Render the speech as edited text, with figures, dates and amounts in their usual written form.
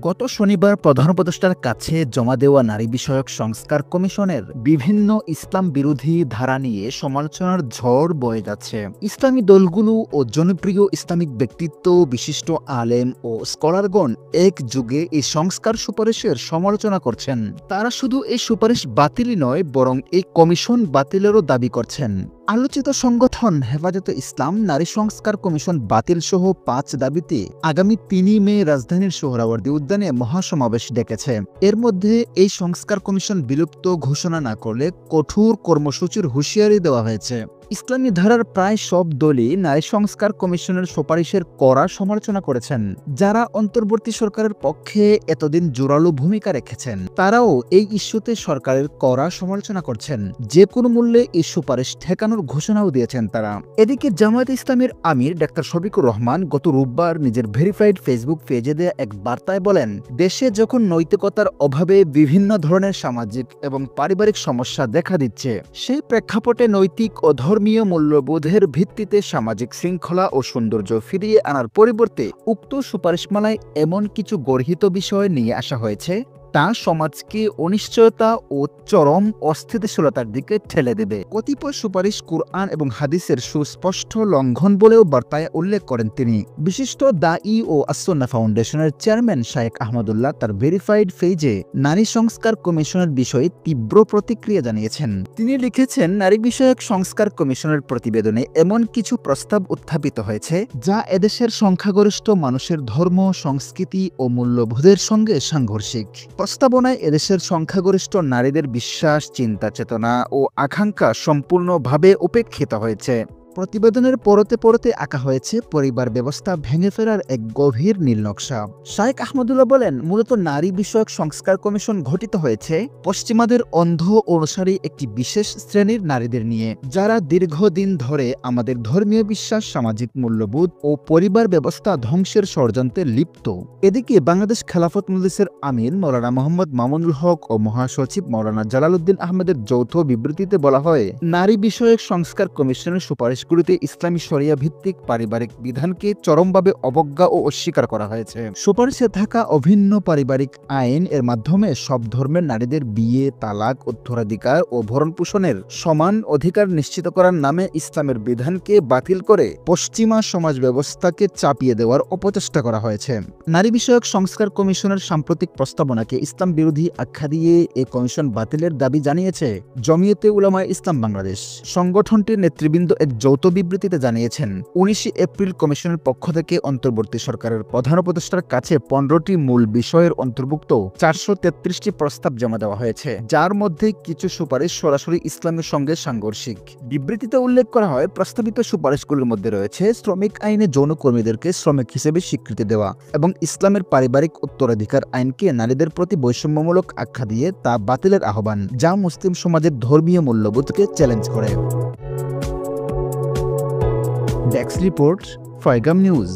গত শনিবার প্রধান উপদেষ্টার কাছে জমা দেওয়া নারী বিষয়ক সংস্কার কমিশনের বিভিন্ন ইসলাম বিরোধী ধারা নিয়ে সমালোচনার ঝড় বয়ে যাচ্ছে। ইসলামী দলগুলো ও জনপ্রিয় ইসলামিক ব্যক্তিত্ব, বিশিষ্ট আলেম ও স্কলারগণ এক যুগে এই সংস্কার সুপারিশের সমালোচনা করছেন। তারা শুধু এই সুপারিশ বাতিলই নয়, বরং এই কমিশন বাতিলেরও দাবি করছেন। আলোচিত সংগঠন হেফাজতে ইসলাম নারী সংস্কার কমিশন বাতিল সহ 5 দাবিতে আগামী 3 মে রাজধানীর সোহরাওয়ার্দী উদ্যানে মহাসমাবেশ ডেকেছে। এর মধ্যে এই সংস্কার কমিশন বিলুপ্ত ঘোষণা না করলে কঠোর কর্মসূচির হুঁশিয়ারি দেওয়া হয়েছে। ইসলামী ধারার প্রায় সব দলই নারী সংস্কার কমিশনের সুপারিশের কড়া সমালোচনা করেছেন। যারা অন্তর্বর্তী সরকারের পক্ষে এতদিন জোরালো ভূমিকা রেখেছেন, তারাও এই ইস্যুতে সরকারের কড়া সমালোচনা করছেন। যে কোনো মূল্যে এই সুপারিশ ঠেকানোর ঘোষণাও দিয়েছেন তারা। এদিকে জামায়াতে ইসলামীর আমির ডাক্তার শফিকুর রহমান গত রোববার নিজের ভেরিফাইড ফেসবুক পেজে দেয়া এক বার্তায় বলেন, দেশে যখন নৈতিকতার অভাবে বিভিন্ন ধরনের সামাজিক এবং পারিবারিক সমস্যা দেখা দিচ্ছে, সেই প্রেক্ষাপটে নৈতিক ও ধর্মীয় মূল্যবোধের ভিত্তিতে সামাজিক শৃঙ্খলা ও সৌন্দর্য ফিরিয়ে আনার পরিবর্তে উক্ত সুপারিশমালায় এমন কিছু গর্হিত বিষয় নিয়ে আসা হয়েছে তা সমাজকে অনিশ্চয়তা ও চরম অস্থিতিশীলতার দিকে ঠেলে দেবে। কতিপয় সুপারিশ কুরআন এবং হাদিসের সুস্পষ্ট লঙ্ঘন বলেও বার্তায় উল্লেখ করেন তিনি। বিশিষ্ট দাঈ ও আসুন্নাহ ফাউন্ডেশনের চেয়ারম্যান শায়েখ আহমদুল্লাহ তার ভেরিফাইড পেজে নারী সংস্কার কমিশনের বিষয়ে তীব্র প্রতিক্রিয়া জানিয়েছেন। তিনি লিখেছেন, নারী বিষয়ক সংস্কার কমিশনের প্রতিবেদনে এমন কিছু প্রস্তাব উত্থাপিত হয়েছে যা এদেশের সংখ্যাগরিষ্ঠ মানুষের ধর্ম, সংস্কৃতি ও মূল্যবোধের সঙ্গে সাংঘর্ষিক। প্রস্তাবনায় এদেশের সংখ্যাগরিষ্ঠ নারীদের বিশ্বাস, চিন্তা চেতনা ও আকাঙ্ক্ষা সম্পূর্ণভাবে উপেক্ষিত হয়েছে। প্রতিবেদনের পরতে পরতে আঁকা হয়েছে পরিবার ব্যবস্থা ভেঙে ফেলার এক গভীর নীলনকশা। শায়েখ আহমদুল্লাহ বলেন, মূলত নারী বিষয়ক সংস্কার কমিশন গঠিত হয়েছে পশ্চিমাদের অন্ধ অনুসারী একটি বিশেষ শ্রেণীর নারীদের নিয়ে, যারা দীর্ঘদিন ধরে আমাদের ধর্মীয় বিশ্বাস, সামাজিক মূল্যবোধ ও পরিবার ব্যবস্থা ধ্বংসের ষড়যন্ত্রে লিপ্ত। এদিকে বাংলাদেশ খেলাফত মজলিসের আমির মাওলানা মোহাম্মদ মামুনুল হক ও মহাসচিব মাওলানা জালালউদ্দিন আহমেদের যৌথ বিবৃতিতে বলা হয়, নারী বিষয়ক সংস্কার কমিশনের সুপারিশ গুলিতে ইসলামী শরিয়া ভিত্তিক পারিবারিক বিধানকে চরমভাবে অবজ্ঞা ও অস্বীকার করা হয়েছে। সুপারিশে থাকা অভিন্ন পারিবারিক আইন এর মাধ্যমে সব ধর্মের নারীদের বিয়ে, তালাক, উত্তরাধিকার ও ভরণপোষণের সমান অধিকার নিশ্চিত করার নামে ইসলামের বিধানকে বাতিল করে পশ্চিমা সমাজ ব্যবস্থাকে চাপিয়ে দেওয়ার অপচেষ্টা করা হয়েছে। নারী বিষয়ক সংস্কার কমিশনের সাম্প্রতিক প্রস্তাবনাকে ইসলাম বিরোধী আখ্যা দিয়ে এই কমিশন বাতিলের দাবি জানিয়েছে জমিয়তে উলামায়ে ইসলাম বাংলাদেশ। সংগঠনটির নেতৃবৃন্দ এক যৌথ বিবৃতিতে জানিয়েছেন, 19 এপ্রিল কমিশনের পক্ষ থেকে অন্তর্বর্তী সরকারের প্রধান উপদেষ্টার কাছে 15টি মূল বিষয়ের অন্তর্ভুক্ত 433টি প্রস্তাব জমা দেওয়া হয়েছে, যার মধ্যে কিছু সুপারিশ সরাসরি ইসলামের সঙ্গে সাংঘর্ষিক। বিবৃতিতে উল্লেখ করা হয়, প্রস্তাবিত সুপারিশগুলোর মধ্যে রয়েছে শ্রমিক আইনে যৌনকর্মীদেরকে শ্রমিক হিসেবে স্বীকৃতি দেওয়া এবং ইসলামের পারিবারিক উত্তরাধিকার আইনকে নারীদের প্রতি বৈষম্যমূলক আখ্যা দিয়ে তা বাতিলের আহ্বান, যা মুসলিম সমাজের ধর্মীয় মূল্যবোধকে চ্যালেঞ্জ করে। ডেস্ক রিপোর্ট, ফয়গাম নিউজ।